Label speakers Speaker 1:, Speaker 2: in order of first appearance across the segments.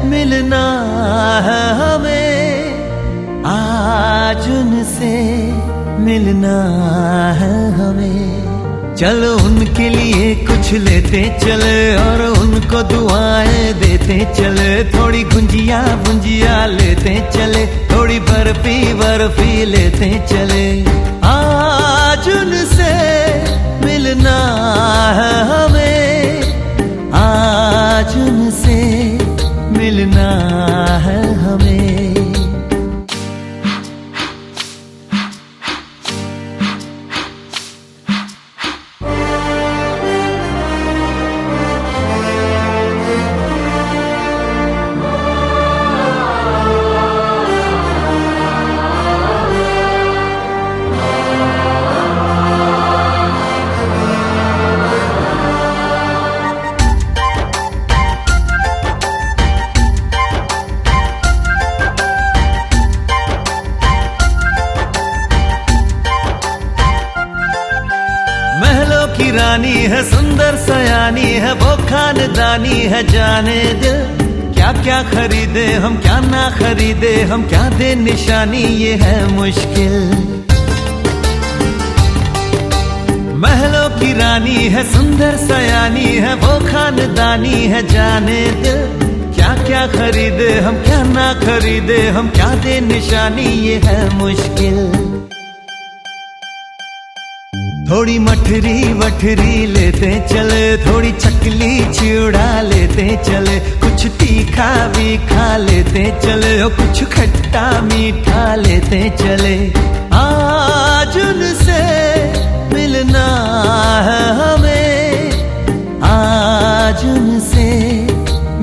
Speaker 1: मिलना है हमें, आज उनसे मिलना है हमें। चलो उनके लिए कुछ लेते चले और उनको दुआएं देते चले। थोड़ी गुंजिया गुंजिया लेते चले, थोड़ी बर्फी बर्फी लेते चले। आज उनसे मिलना है हमें, आज उनसे मिलना है हमें। महलों की रानी है, सुंदर सयानी है, वो खानदानी है। जाने दिल क्या क्या खरीदे हम, क्या ना खरीदे हम, क्या दे निशानी, ये है मुश्किल। महलों की रानी है, सुंदर सयानी है, वो खानदानी है। जाने दिल क्या क्या खरीदे हम, क्या ना खरीदे हम, क्या दे निशानी, ये है मुश्किल। थोड़ी मठरी वठरी लेते चले, थोड़ी चकली चिड़ा लेते चले। कुछ तीखा भी खा लेते चले और कुछ खट्टा मीठा लेते चले। आज उनसे मिलना है हमें, आज उनसे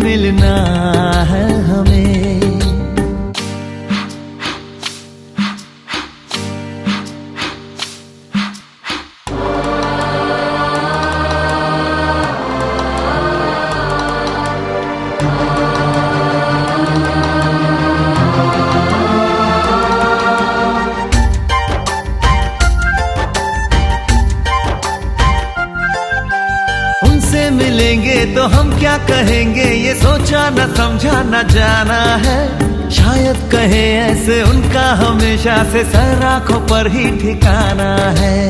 Speaker 1: मिलना है हमें। उनसे मिलेंगे तो हम क्या कहेंगे, ये सोचा न समझा न जाना है। शायद कहे ऐसे उनका हमेशा से सर आंखों पर ही ठिकाना है।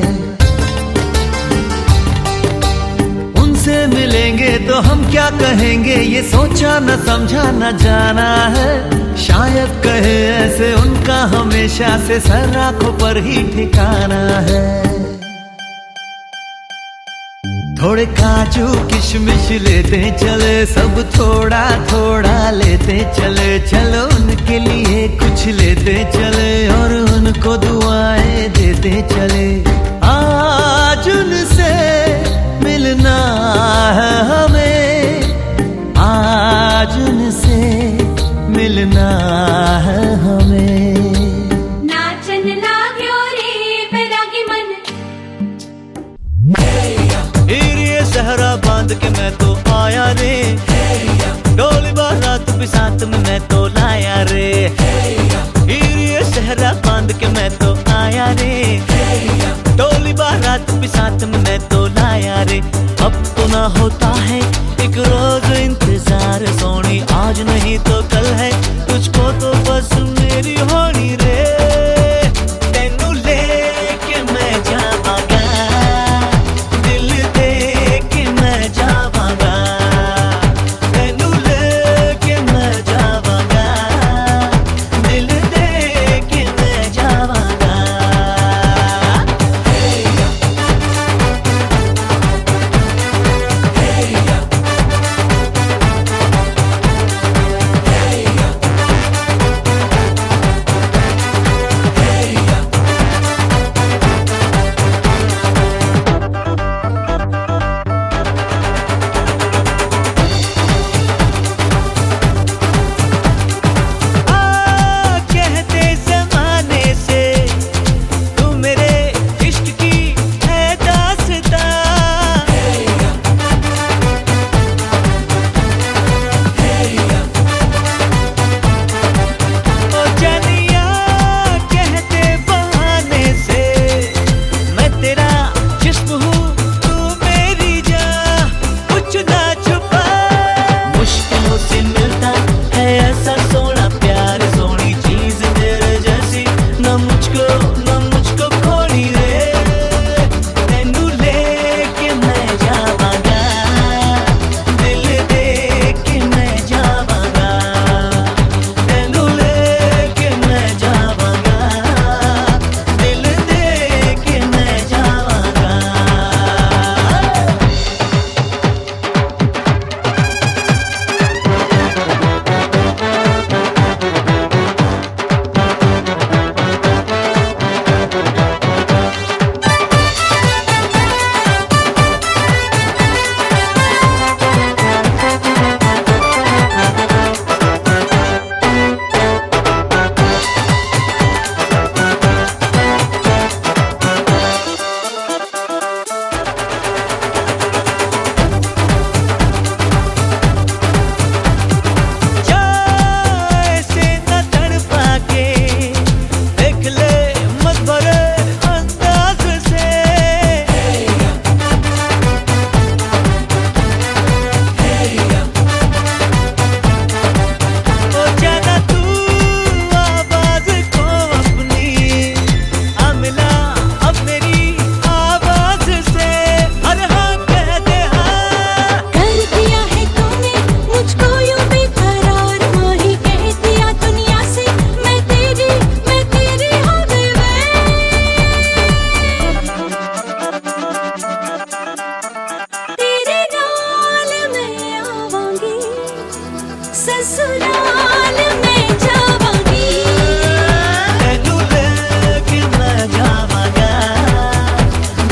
Speaker 1: उनसे मिलेंगे तो हम क्या कहेंगे, ये सोचा न समझा न जाना है। शायद कहे ऐसे उनका हमेशा से सर आंखों पर ही ठिकाना है। थोड़े काजू किशमिश लेते चले, सब थोड़ा थोड़ा लेते चले। चलो उनके लिए कुछ लेते चले और उनको दुआएं देते चले। आज उनसे मिलना है हमें, आज उनसे मिलना है हमें।
Speaker 2: नाचन लाग्यो रे बैरागी मन,
Speaker 1: सहरा बांध के मैं तो आया रे। डोली बारात भी साथ में मैं तो लाया रे। ये सहरा बांध के मैं तो आया रे। डोली बारात भी साथ में मैं तो लाया रे। अब तो ना होता है एक रोज इंतजार सोनी, आज नहीं तो कल है, तुझको तो बस मेरी होनी रे। तेनू लेके मैं जावांगा,
Speaker 2: ससुराल मैं जाऊंगी।
Speaker 1: तू लेके मैं जावांगा,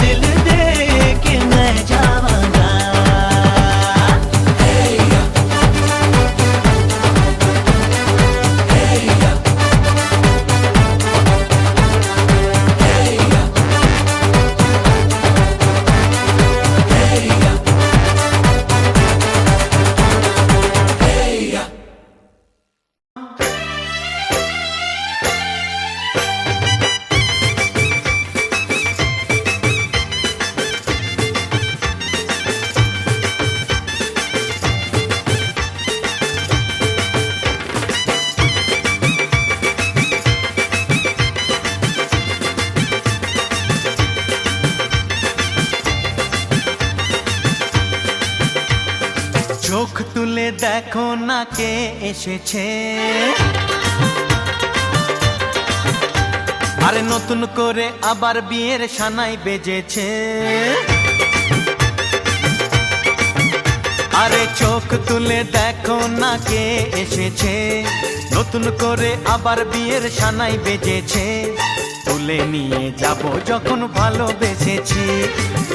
Speaker 1: दिल दे के मैं जावांगा। চোখ তুলে দেখো না কে এসেছে, আরে নতুন করে আবার বিয়ের সানাই বেজেছে। আরে চোখ তুলে দেখো না কে এসেছে, নতুন করে আবার বিয়ের সানাই বেজেছে। তুলে নিয়ে যাব যখন ভালোবেসেছি,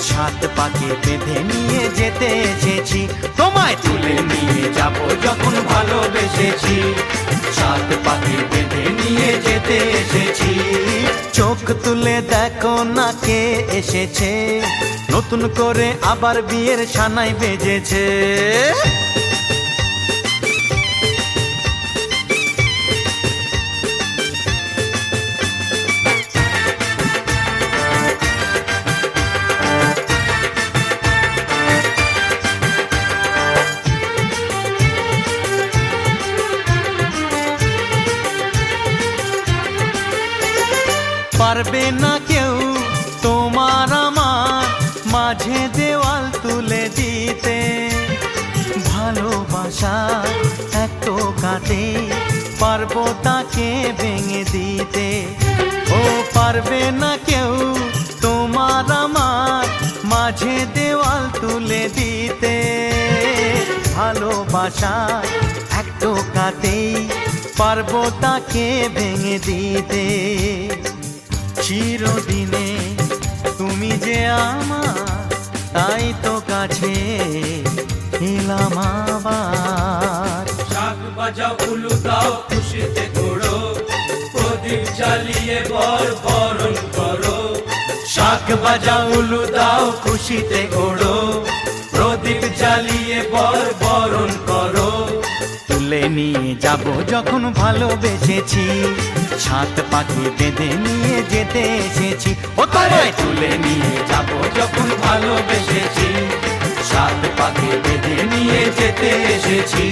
Speaker 1: সাত পাকে বেঁধে নিয়ে যেতে এসেছি। তোমায় তুলে নিয়ে যাব যখন ভালোবেসেছি, সাত পাকে বেঁধে নিয়ে যেতে এসেছি। চোখ তুলে দেখো না কে এসেছে, নতুন করে আবার বিয়ের সানাই বেজেছে। পারবে না কেউ তোমার আমার মাঝে দেওয়াল তুলে দিতে, ভালোবাসা এত কাটে পারবো তাকে ভেঙে দিতে। ও পারবে না কেউ তোমার আমার মাঝে দেওয়াল তুলে দিতে, ভালোবাসা এত কাটে পারবো তাকে ভেঙে দিতে। চিরদিনে তুমি যে আমার, তাই তো কাছে এলাম আবার।
Speaker 3: শাক বাজাও উলু দাও খুশিতে ঘোড়ো, প্রদীপ জ্বালিয়ে বরণ করো।
Speaker 1: শাক বাজাও উলু দাও খুশিতে ঘোড়ো, প্রদীপ জ্বালিয়ে বরণ করো। তুলে নিয়ে যাব যখন ভালোবেসেছি, সাত পাখি বেঁধে নিয়ে যেতে এসেছি। ও তোমায় তুলে নিয়ে যাব যখন ভালোবেসেছি, সাত পাখি বেঁধে নিয়ে যেতে এসেছি।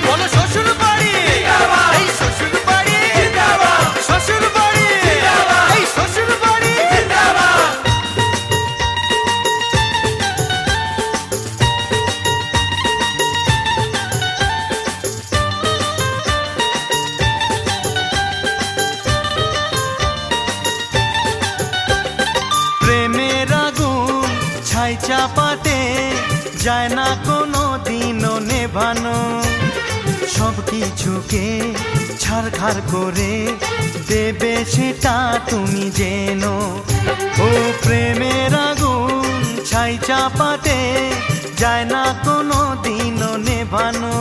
Speaker 1: বলো শ্বশুর বাড়ি, এই শ্বশুর বাড়ি, শ্বশুর বাড়ি, এই শ্বশুর বাড়ি। প্রেমের আগুন ছাই চাপাতে যায় না কোনো দিনও নেভানো, সব কিছুকে ছারখার করে দেবে সেটা তুমি জেনো। ও প্রেমের আগুন ছাই চাপাতে যায় না কোনো দিনও নেভানো,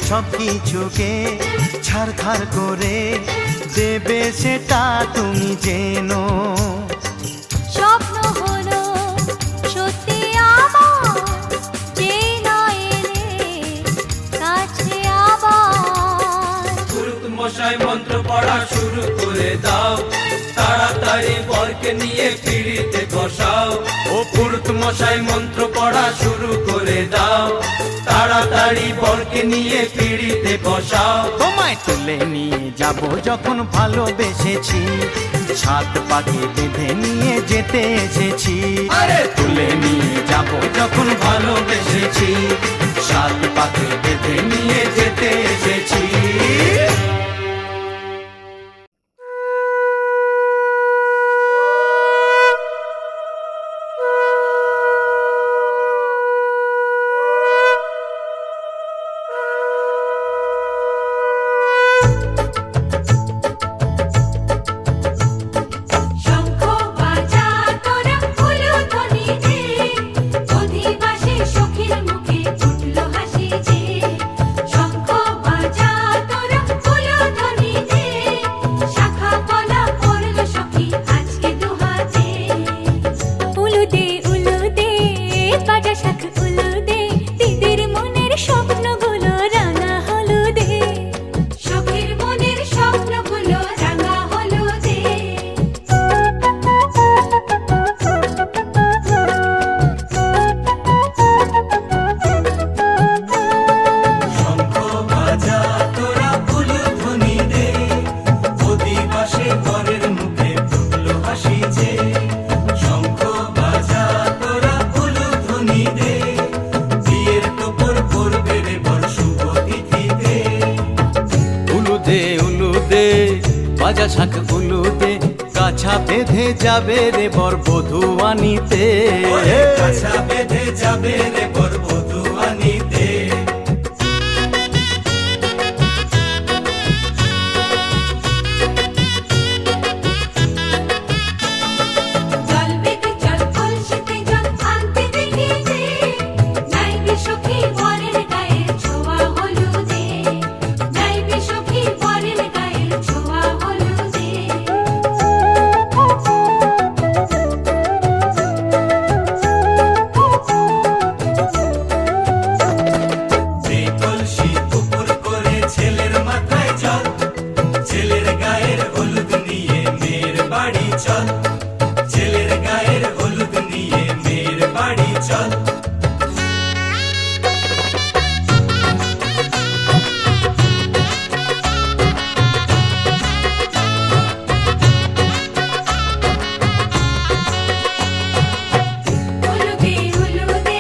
Speaker 1: সব কিছুকে ছারখার করে দেবে সেটা তুমি জেনো।
Speaker 2: স্বপ্ন হলো সত্যি আমার, যে না এলে কাছে আবার।
Speaker 3: পুরুত মশাই মন্ত্র পড়া শুরু করে দাও, তাড়াতাড়ি বরকে নিয়ে পিড়িতে বসাও। ও পুরুত মশাই মন্ত্র পড়া শুরু করে দাও, তাড়াতাড়ি বরকে নিয়ে পিড়িতে বসাও।
Speaker 1: তোমায় তুলে নিয়ে যাব যখন ভালোবেসেছি, সাত পাখি বেঁধে নিয়ে যেতে এসেছি।
Speaker 3: আরে
Speaker 1: তুলে নিয়ে যাব যখন ভালোবেসেছি, সাত পাখি বেঁধে নিয়ে যেতে এসেছি। ঝাঁক উলুতে কাছা বেঁধে যাবে রে বর বধূ আনিতে।
Speaker 3: ওরে কাছা বেঁধে যাবে রে বর বধূ আনিতে।
Speaker 2: জল বেঁধে চল কলসিতে জল আনতে দেখি যে, যাইবে সখী বরের গায়ের ছোঁয়া হলুদে, যাইবে সখী বরের গায়ের ছোঁয়া হলুদে।
Speaker 3: সেই কলসি উপর করে ছেলের মাথায় জল, ছেলের গায়ের হলুদ নিয়ে মেয়ের বাড়ি চল, ছেলের গায়ের হলুদ নিয়ে মেয়ের বাড়ি চল।
Speaker 2: হলুদে হলুদে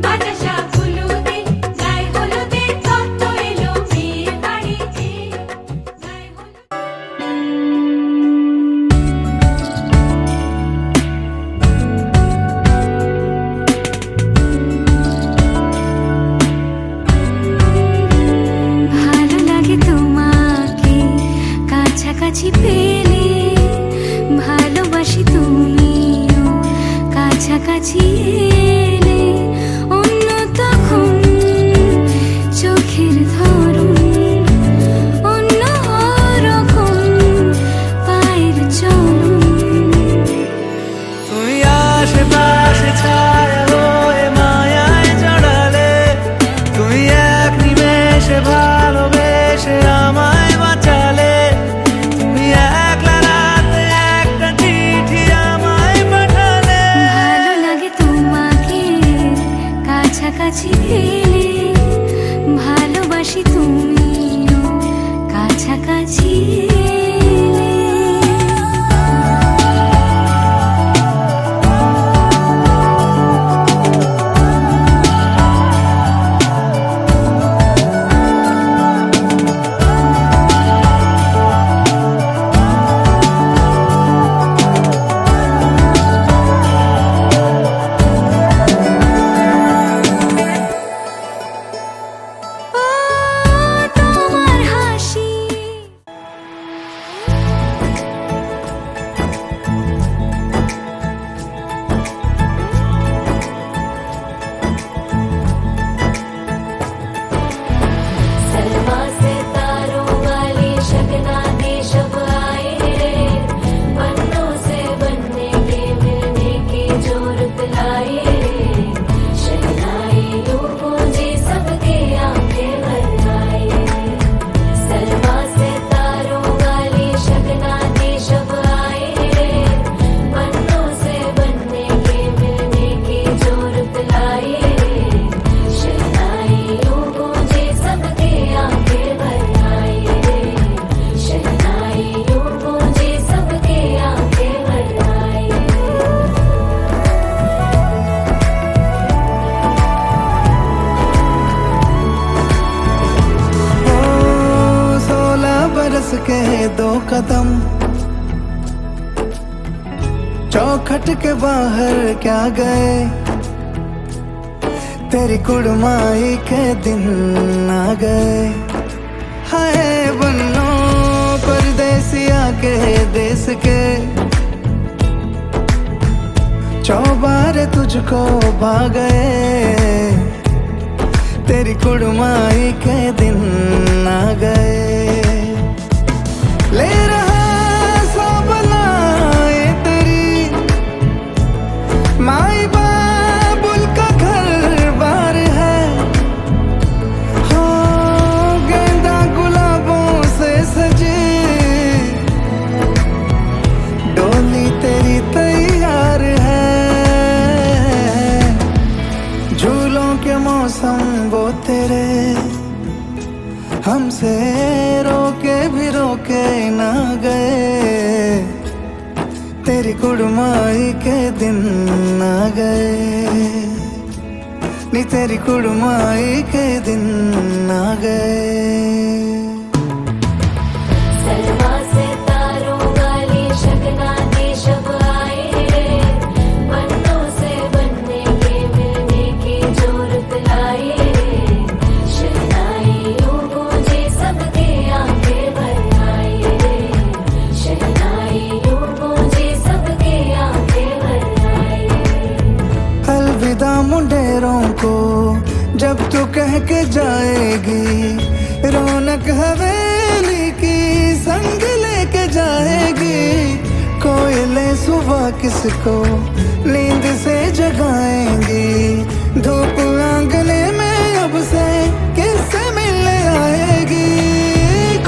Speaker 2: বাতাসা হলুদে, গায়ে হলুদে তত্ত্ব এলো মেয়ের বাড়িতে, গায়ে হলুদ। ভালো লাগে তোমাকে কাছাকাছি পেলে, ভালোবাসি তুমিও কাছাকাছি এলে। অন্য তখন চোখের ধরন, অন্য রকম পায়ের চলন।
Speaker 1: তুই আশেপাশে ছায়া হয়ে মায়ায় জড়ালে, তুই এক নিমেষে ভালোবেসে আমায় বাঁচালে। তুমি একলা রাতে একটা চিঠি আমায় পাঠালে।
Speaker 2: ভালো লাগে তোমাকে কাছাকাছি পেলে, ভালোবাসি তুমিও কাছাকাছি এলে। ও তোমার হাসি
Speaker 4: सलमा से तारों वाली शगना दे शब आए रे, बन्नों से बनने के मिलने की जोरत लाए रे। शहनाई यूं गूंजी सबके आंखें भर आए। सलमा से तारों वाली शगना दे शब आए रे, बन्नों से बनने के मिलने की जोरत लाए रे। शहनाई यूं गूंजी सबके आंखें भर आए रे। शहनाई यूं गूंजी सबके आंखें भर आए रे।
Speaker 5: ओ 16 बरस के 2 कदम, चौखट के बाहर क्या गए। तेरी कुड़माई के दिन आ गए। हाय बन्नो परदेसिया के देश के, चौबारे तुझको भा गए। तेरी कुड़माई के दिन आ गए। ले रहा सब लाए तेरी माई बाबुल का घर बार है। हो गेंदा गुलाबों से सजी डोली तेरी तैयार है। झूलों के मौसम वो तेरे हमसे रोके भी रोके ना गए। तेरी कुड़माई के दिन आ गए। नी तेरी कुड़माई के दिन आ गए।
Speaker 4: सलमा से तारों
Speaker 5: जब तू कह के जाएगी रौनक हवेली की संग लेके जाएगी। कोयले सुबह किसको नींद से जगाएंगी। धूप आंगने में अब से किससे मिलने आएगी।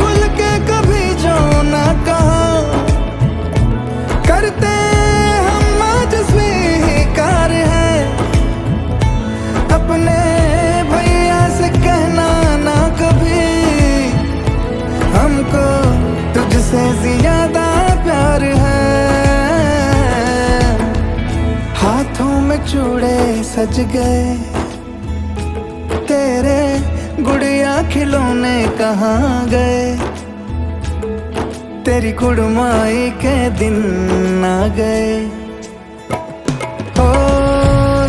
Speaker 5: खुल के कभी जो ना कहा करते हम आज स्वीकार है। अपने भैया से कहना ना कभी हमको तुझसे ज्यादा प्यार है। हाथों में चूड़े सज गए तेरे गुड़िया खिलौने कहाँ गए। तेरी कुड़माई के दिन आ गए। ओ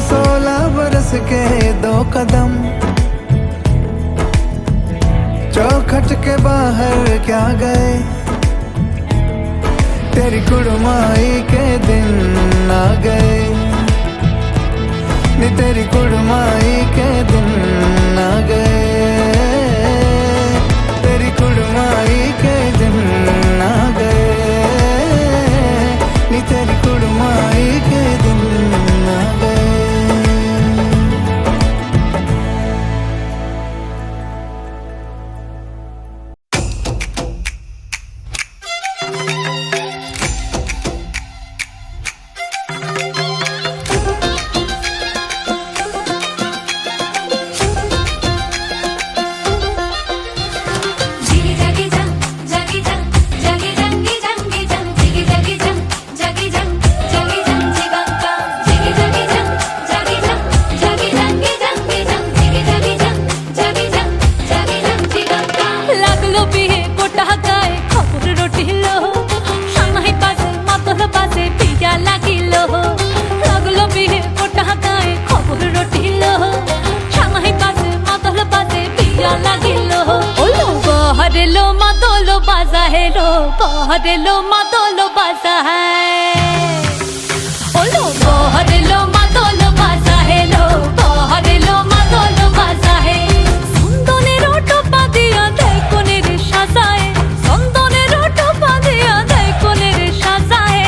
Speaker 5: 16 बरस के 2 कदम चौखट के बाहर क्या गए। तेरी कुड़माई के दिन आ गए नी। तेरी कुड़माई के दिन आ गए। तेरी कुड़माई के दिन आ गए नी। तेरी कुड़माई के दिन आ गए।
Speaker 2: जिगी जगी जंग जगी जंगी जंगी जंग जिगी जगी जंग जिगंगा जिगी जगी जंग जगी जंगी जंगी जंग जिगी जगी जंग जिगंगा।
Speaker 6: লাগলো বিয়ে গোটা গায়ে খবর রটিল সানাই পাশে মাতল পাশে পিয়া লাগিল। লাগলো বিয়ে গোটা গায়ে খবর রটিল সানাই পাশে মাতল পাশে পিয়া লাগিল। ওলো বহরেলো মাতল বাজা হেলো বহরেলো মাতল বাজা হ্যায়। ওলো বহরেলো মাতল বাজা হেলো বহরেলো মাতল বাজা হে। চন্দনের টোপা দিয়া দেয় কোনের সাজায় চন্দনের টোপা দিয়া দেয় কোনের সাজায়।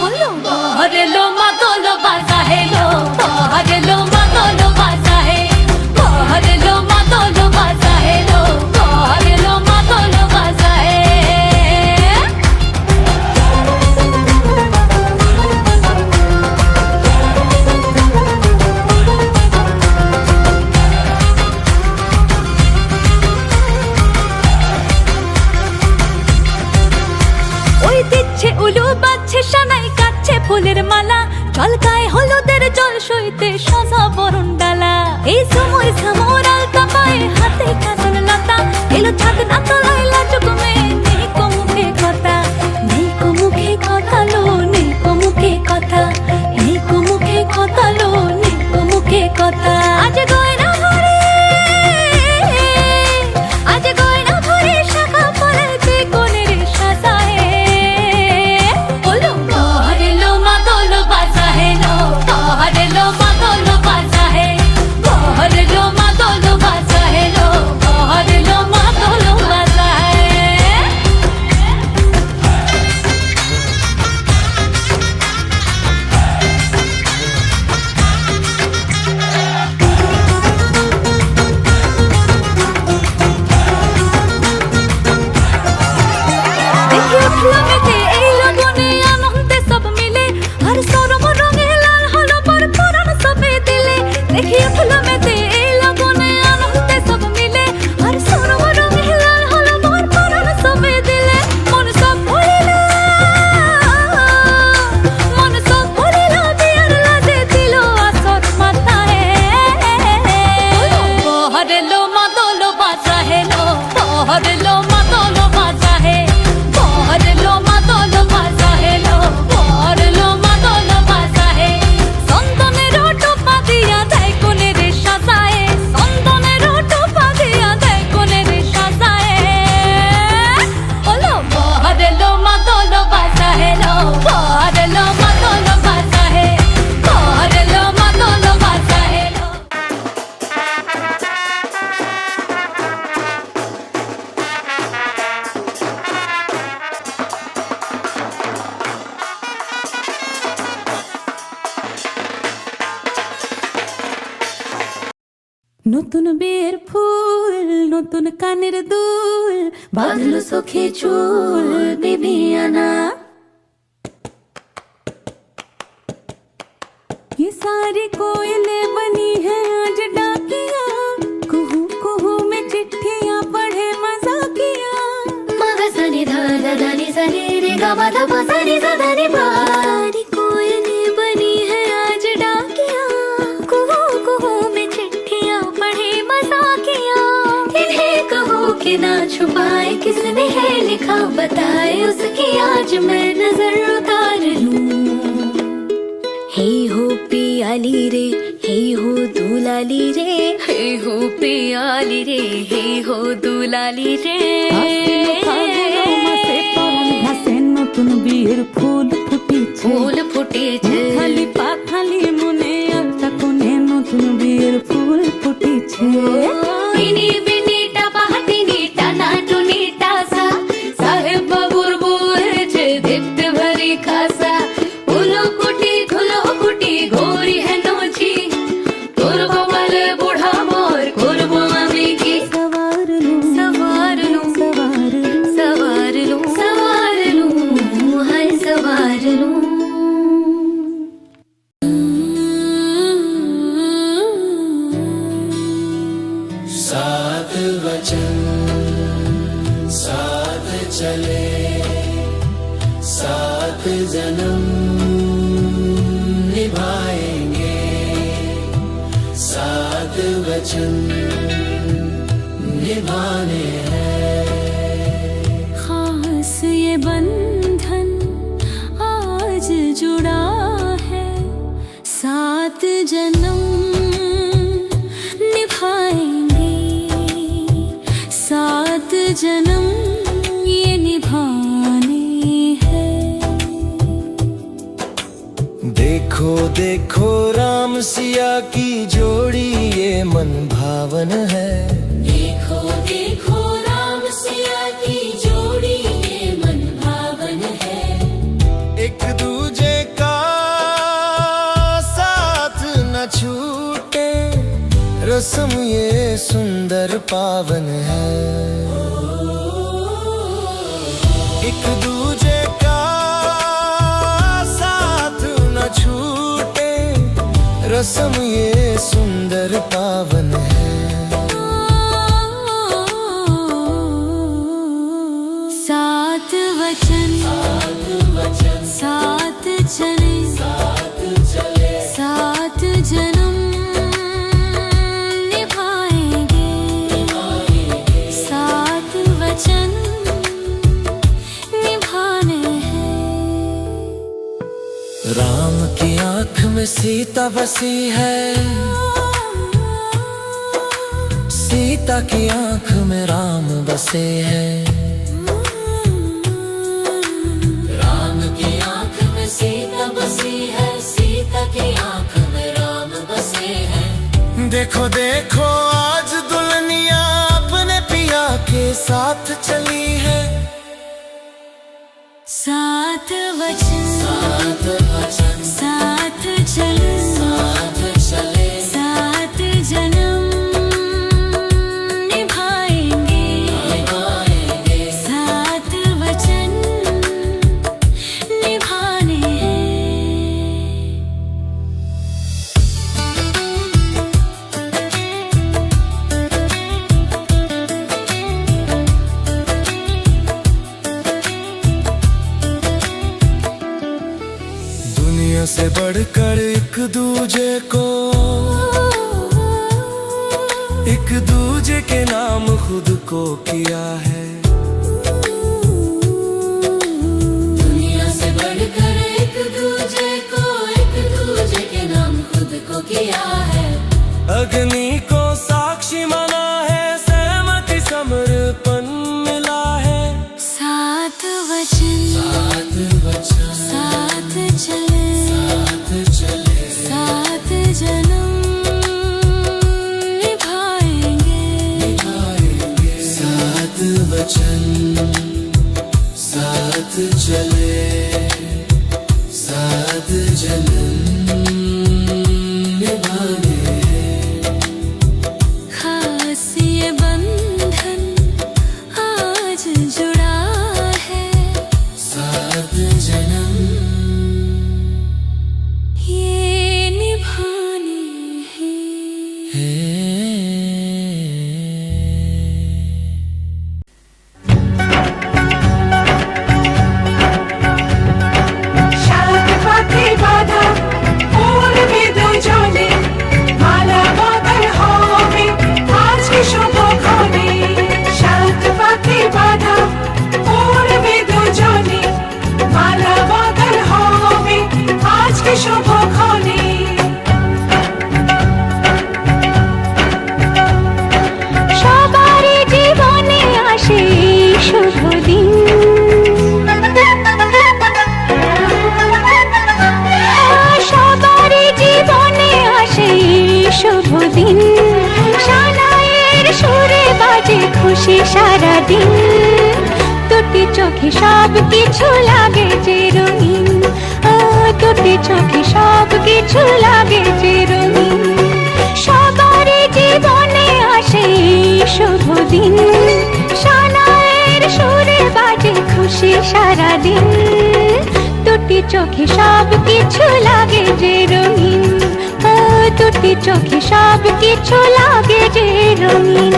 Speaker 6: ওলো বহরেলো মাতল বাজা হেলো বহরেলো মাতল বাজা হে। বহরেলো মাতল বাজা হেলো বহরেলো মাতল বাজা হে। ওই দিচ্ছে উলু বাজছে সানাই কাচ্ছে ফুলের মালা জল গায়ে হলুদের জল সইতে সাজা বরণ ডালা। এই সময় সামরাল কাপায় হাতে কাজল লতা এলো ছাদ না তলায় লাজুক মেয়ে নেই কো মুখে কথা নেই কো মুখে কথা লো নেই কো মুখে কথা নেই কো মুখে কথা লো নেই কো মুখে কথা। আজ গয়না ভরে আজ গয়না ভরে শাখা পলাইতে কোনের সাজায়। ওলো বহরেলো মাতল বাজা হেলো বহরেলো মাতল বাজা হে। বহরেলো মাতল বাজা হেলো বহরেলো মাতল বাজা হে। নতুন বিয়ের ফুল নতুন কানের দুল বাঁধলো সখী চুল বিবিয়ানা ये सारी कोयलें बनी है आज डाकिया कुहू कुहू में चिट्ठियां पढ़े मजाकिया
Speaker 4: मगसनी धादा दानी सनी रे गमा धपा सनी सदानी बारी कोयलें बनी है आज डाकिया कुहू कुहू में चिट्ठियां पढ़े मजाकिया इन्हें कहो कि ना छुपाए किसने है लिखा बताए उसकी आज मैं नजर उतार लूं हे हो पियाली रे हे हो दुलाली रे हे हो पियाली रे हे हो दुलाली रे
Speaker 6: ঘাসে নতুন বিয়ের ফুল ফুটিছে
Speaker 4: ফুল ফুটেছে
Speaker 6: খালি পাখালি মনে আলতা কোণে নতুন বিয়ের ফুল ফুটিছে
Speaker 4: ইনি বিনি টাপা হাতিনি টানা টুনি টাসা সাহেব বাবুর বউ হয়েছে দেখতে ভারী খাসা উলো কুটি ঘুলো কুটি ঘোরি হেন ছি তোর বাবালে বুড়া মোর করবো আমি কি
Speaker 6: সবার লু
Speaker 4: সবার লু
Speaker 6: সবার লু
Speaker 4: सवार लूं हाय सवार लूं
Speaker 5: सात वचन साथ चले सात जन्म निभाएंगे सात वचन निभाने
Speaker 6: खास ये बंधन आज जुड़ा है सात जन्म निभाएंगे सात जन्म ये निभाने हैं
Speaker 5: देखो देखो राम सिया की जोड़ी ये मन भावन है
Speaker 4: देखो देखो राम सिया की जोड़ी ये मन भावन है
Speaker 5: एक दूजे का साथ न छूटे रस्म ये सुंदर पावन है एक दूजे का साथ न छूटे रस्म ये सुंदर पावन है
Speaker 6: सात वचन सात चले सात जन्म निभाएंगे सात वचन निभाने हैं
Speaker 5: राम की आंख में सीता बसी है सीता की आंख में राम बसे हैं
Speaker 4: राम की आंख में सीता बसी है सीता की आंख में राम बसे हैं
Speaker 5: देखो देखो आज दुल्हनिया अपने पिया के साथ चली है
Speaker 6: सात वचन
Speaker 5: सात वचन
Speaker 6: साथ चले
Speaker 5: साथ चले
Speaker 6: सात जन्म निभाएंगे सात वचन निभाने हैं
Speaker 5: दुनिया से बढ़कर एक दूजे को एक दूजे के नाम खुद को किया है
Speaker 4: दुनिया से बढ़कर एक दूजे के नाम खुद को किया है
Speaker 5: अग्नि को साक्षी माना है सहमति समर्पण मिला है
Speaker 6: सात वचन साथ चले सात जन्म निभाएंगे
Speaker 5: सात वचन
Speaker 6: দিন সানাইয়ের সুরে বাজে খুশি সারাদিন দুটি চোখে সব কিছু লাগে যে রঙিন দুটি চোখে সব কিছু লাগে যে রঙিন সবারই জীবনে আসে এই শুভ দিন সানাইয়ের সুরে বাজে খুশি সারাদিন দুটি চোখে সব কিছু লাগে যে রঙিন দুটি চোখে সব কিছু লাগে যে রঙিন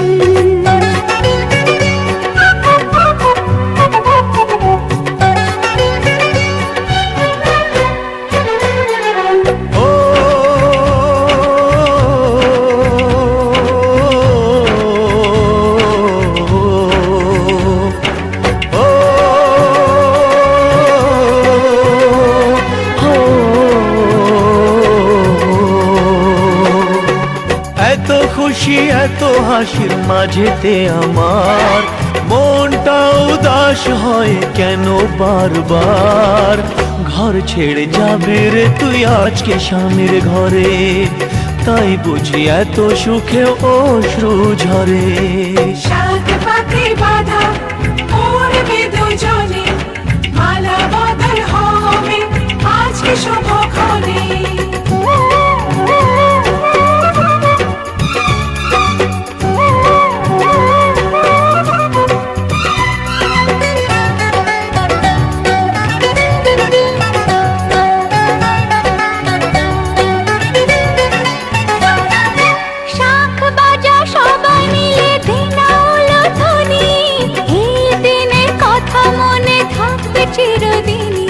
Speaker 1: এত খুশি এত হাসির মাঝেতে আমার মনটা উদাস হয় কেন বারবার ঘর ছেড়ে যাবে রে তুই আজকে স্বামীর ঘরে তাই বুঝি এত সুখে অশ্রু ঝরে
Speaker 2: সাত পাখি বাঁধা পড়বে দুজনে মালা বদল হবে আজকে শুভক্ষণে
Speaker 6: শাঁখ বাজা সবাই মিলে দিনাউল ধ্বনি এই দিনের কথা মনে থাকবে চিরদিনই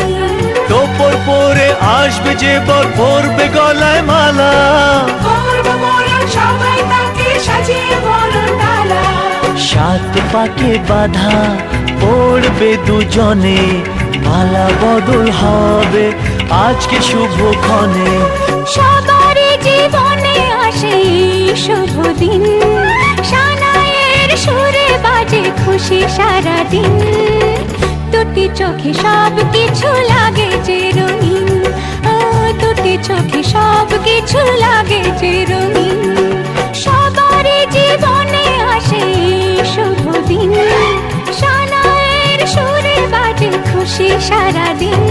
Speaker 1: তোপর পরে আসবে যে বর পরবে গলায় মালা
Speaker 2: করব বরণ সবাই তাকে সাজিয়ে বরণ ডালা
Speaker 1: সাত পাকে বাঁধা পড়বে দুজনে মালা বদল হবে আজকে শুভক্ষণে
Speaker 6: সবারই জীবনে আসে এই শুভ দিন সানাইয়ের সুরে বাজে খুশি সারাদিন দুটি চোখে সব কিছু লাগে যে রঙিন দুটি চোখে সব কিছু লাগে যে রঙিন সবারই জীবনে আসে এই শুভ দিন সানাইয়ের সুরে বাজে খুশি সারাদিন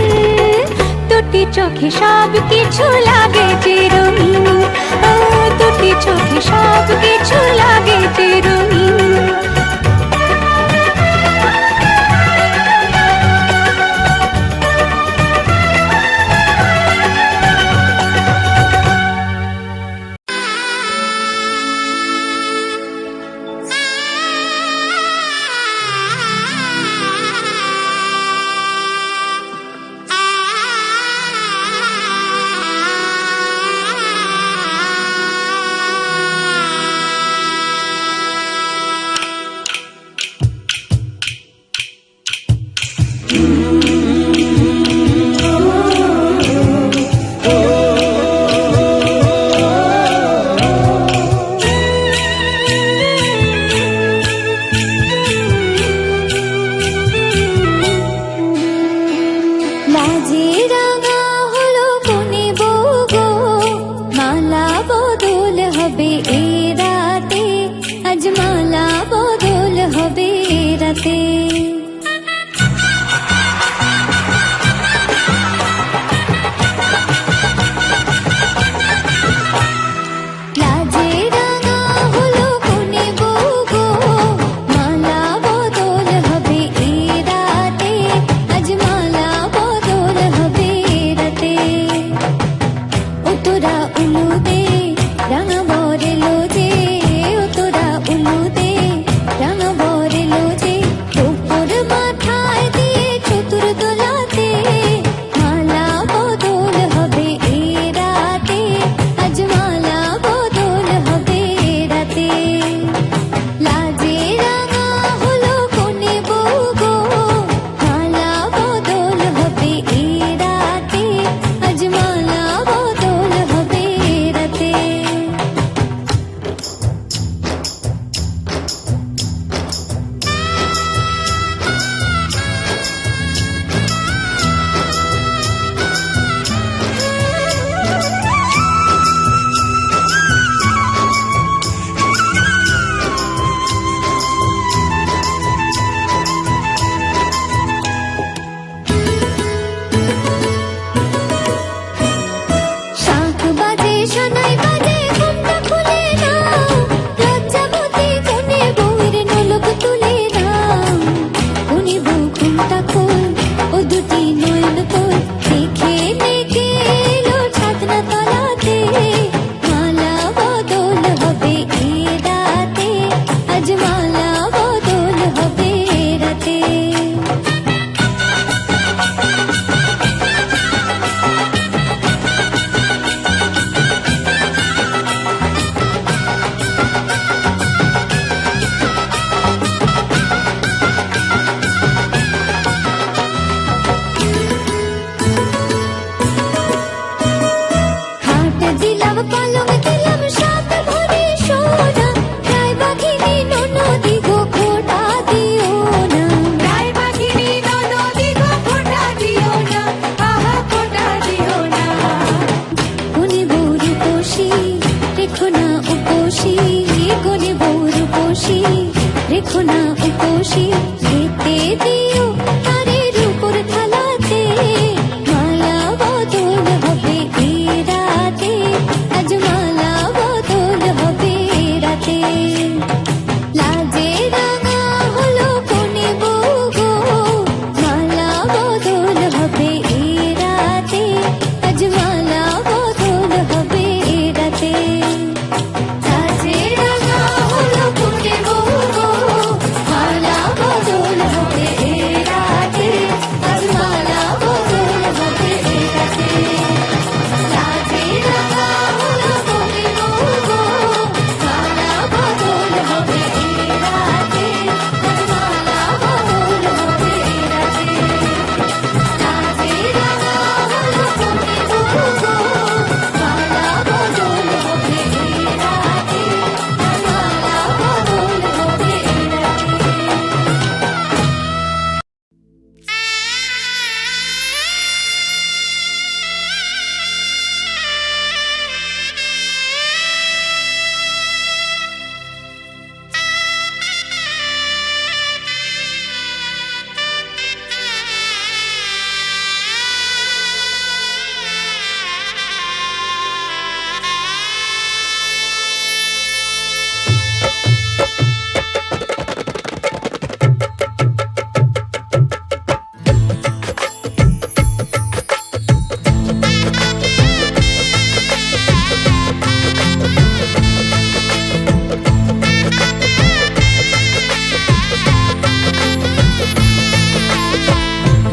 Speaker 6: দুটি চোখে সব কিছু লাগে যে রঙিন দুটি চোখে সব কিছু লাগে যে রঙিন খুশি রেখো না উপসী খেতে দিও তারের উপর থালাতে মালা বদল হবে এ রাতে আজ মালা বদল হবে এ রাতে লাজে রাঙা হলো কোনে বউ গো মালা বদল হবে এ রাতে আজ মালা বদল হবে এ রাতে লাজে রাঙা হলো কোনে বউ গো মালা বদল হবে এ রাতে আজ মালা বদল হবে এ রাতে লাজে রাঙা হলো কোনে বউ গো মালা বদল হবে এ রাতে আজ মালা বদল হবে এ রাতে লাজে রাঙা হলো কোনে বউ গো মালা বদল হবে এ রাতে আজ মালা বদল হবে এ রাতে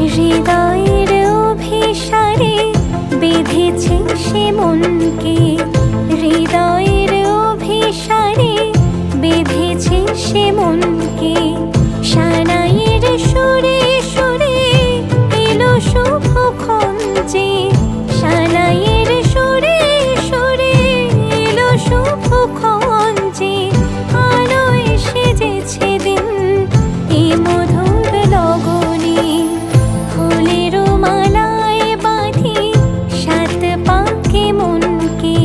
Speaker 6: হৃদয়ের অভিসারে বেঁধেছে সে মনকে হৃদয়ের অভিসারে বেঁধেছে সে মনকে সানাইয়ের সুরে সুরে এলো শুভক্ষণ যে সানাইয়ের সুরে সুরে এলো শুভক্ষণ যে আলোয় সেজেছে দিন এ মধুর লগনে ফুলের মালায় বাঁধি সাত পাকে মনকে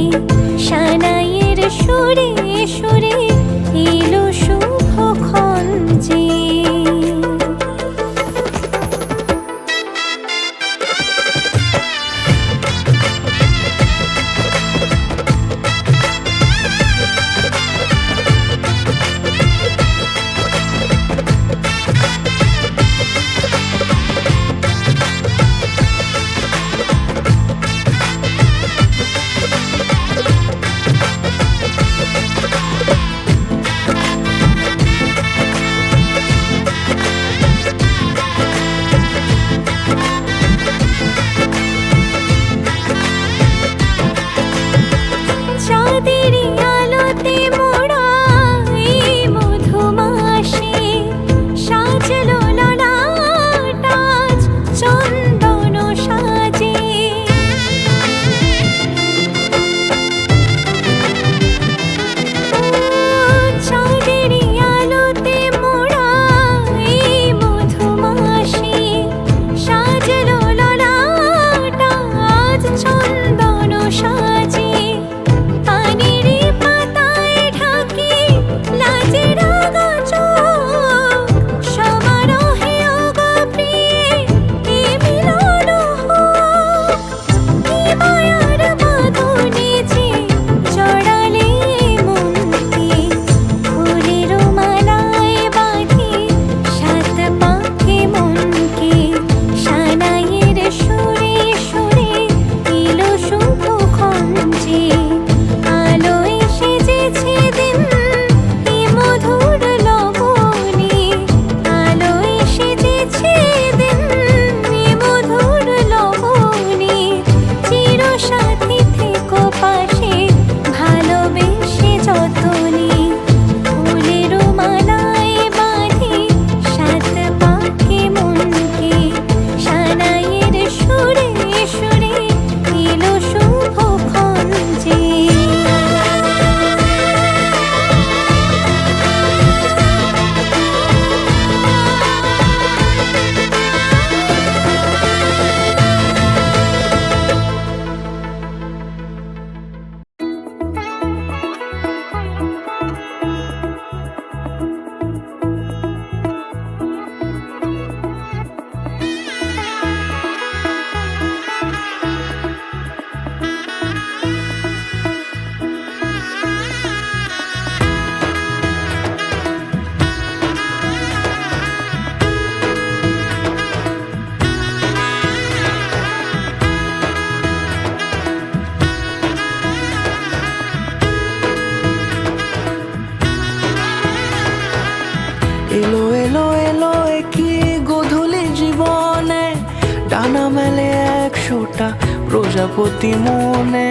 Speaker 5: একটা প্রজাপতি মনে,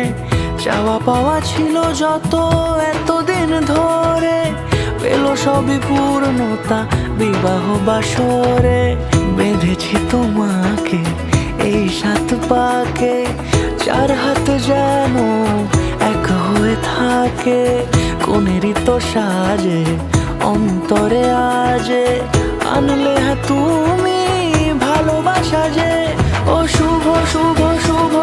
Speaker 5: চাওয়া পাওয়া ছিল যত এতদিন ধরে, পেল সবই পূর্ণতা বিবাহ বাসরে। বেঁধেছি তোমাকে এই 7 পাকে, 4 হাত যেন এক হয়ে থাকে। কোনেরই তো সাজে অন্তরে আজে, আনলে হ্যাঁ তুমি ভালোবাসা যে। ও শুভ শুভ শুভ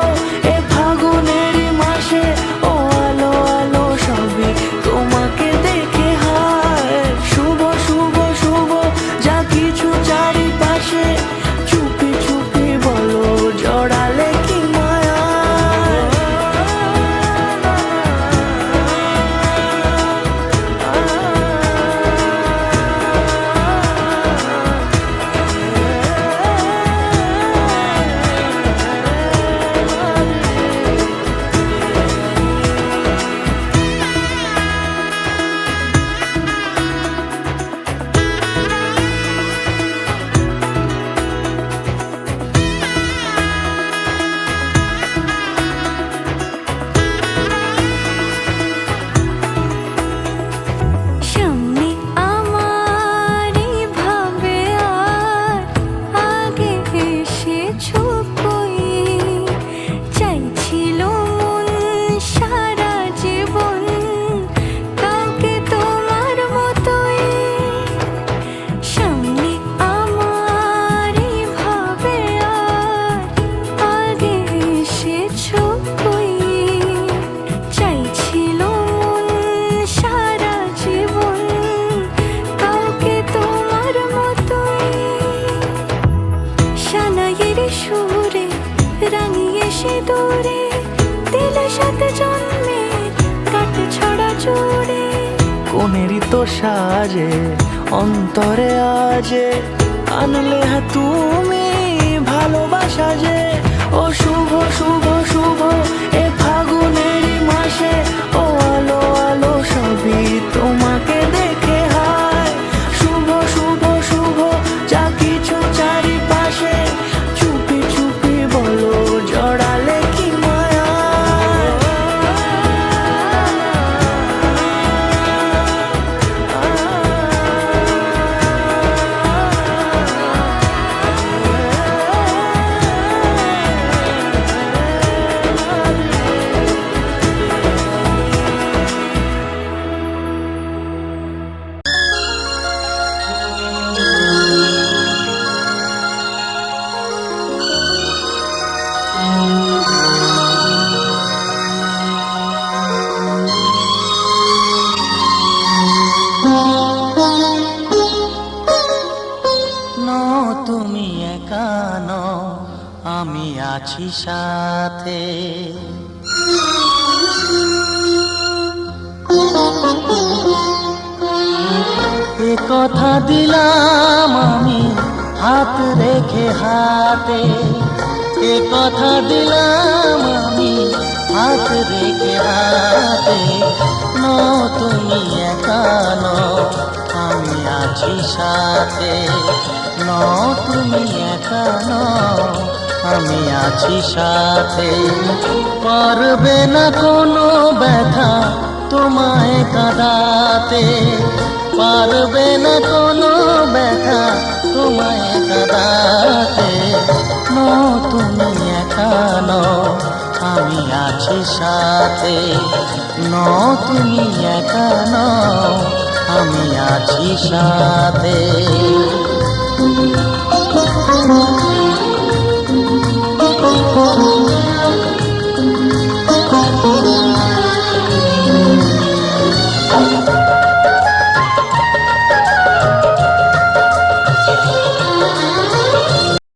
Speaker 5: এ ফাগুনেরই মাসে, ও আলো আলো সবই তোমাকে দেখে হায়। শুভ শুভ শুভ যা কিছু চারিপাশে, চুপি চুপি বলো জড়ালে কি মায়া।
Speaker 6: সামনে আমার ভাবে আর আগে এসেছো কই, চাইছিল মন সারা জীবন কাউকে তোমার মতোই। সামনে আমার ভাবে আর আগে এসেছো কই, চাইছিল মন সারা জীবন কাউকে তোমার মতোই। সানাইয়ের সুরে রাঙিয়ে সে দূরে, দিলে 7 জন্মের কাট ছড়া জোড়ে।
Speaker 5: কোনেরই তো সাজে অন্তরে আজে, আনলে হ্যাঁ তুমি ভালোবাসা যে। ও শুভ শুভ শুভ এ ফাগুনেরই মাসে, ও আলো আলো সবই তোমাকে দেখে হায়। শুভ শুভ শুভ যা কিছু চারিপাশে, চুপি চুপি বলো জড়ালে কি মায়া।
Speaker 7: নো তুমি একা নও, আমি আছি সাথে। এ কথা দিলাম আমি হাত রেখে হাতে, এ কথা দিলাম আমি হাত রেখে হাতে। নো তুমি একা নও, আমি আছি সাথে। নো তুমি একা নও, আমি আছি সাথে। পারবে না কোনো ব্যথা তোমায় কাঁদাতে, পারবে না কোনো ব্যথা তোমায় কাঁদাতে। নো তুমি একা নও, আমি আছি সাথে। নো তুমি একা নও, আমি আছি সাথে।